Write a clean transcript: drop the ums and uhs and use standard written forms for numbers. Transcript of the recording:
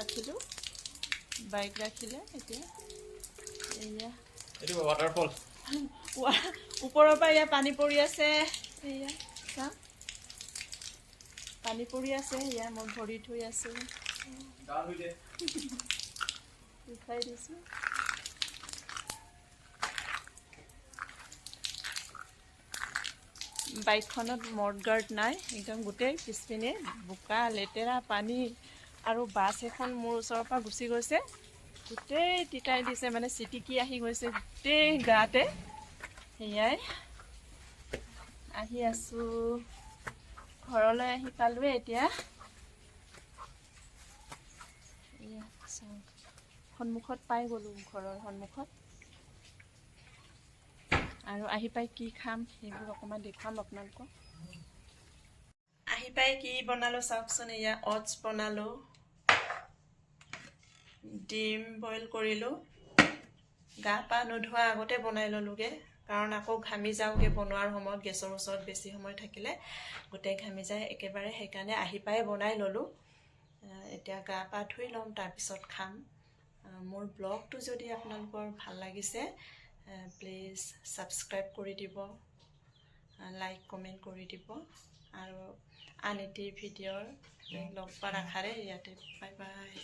ৰাখিলোঁ বাইক ৰাখিলে এতিয়া এয়া এইটো ৱাটাৰফল ওপৰৰ পৰা এয়া পানী পৰি আছে এয়া চা পানী পৰি আছে এয়া মই ভৰি থৈ আছোঁ উঠাই দিছোঁ বাইকখনত মডগাৰ্ড নাই একদম গোটেই পিছপিনে বোকা লেতেৰা পানী আৰু বাছ এখন মোৰ ওচৰৰ পৰা গুচি গৈছে গোটেই তিতাই দিছে মানে চিটিকি আহি গৈছে গোটেই গাতে সেয়াই আহি আছোঁ ঘৰলৈ আহি পালোৱে এতিয়া এয়া চাওক সন্মুখত পাই গ'লোঁ ঘৰৰ সন্মুখত আৰু আহি পাই কি খাম সেইবোৰ অকণমান দেখুৱাম আপোনালোকক আহি পাই কি বনালোঁ চাওকচোন এয়া অটছ বনালোঁ ডিম বইল কৰিলোঁ গা পা নোধোৱা আগতে বনাই ল'লোগৈ কাৰণ আকৌ ঘামি যাওঁগৈ বনোৱাৰ সময়ত গেছৰ ওচৰত বেছি সময় থাকিলে গোটেই ঘামি যায় একেবাৰে সেইকাৰণে আহি পাই বনাই ল'লোঁ এতিয়া গা পা ধুই ল'ম তাৰপিছত খাম মোৰ ব্লগটো যদি আপোনালোকৰ ভাল লাগিছে প্লিজ ছাবস্ক্ৰাইব কৰি দিব লাইক কমেণ্ট কৰি দিব আৰু আন এটি ভিডিঅ'ৰ লগ পোৱাৰ আশাৰে ইয়াতে বাই বাই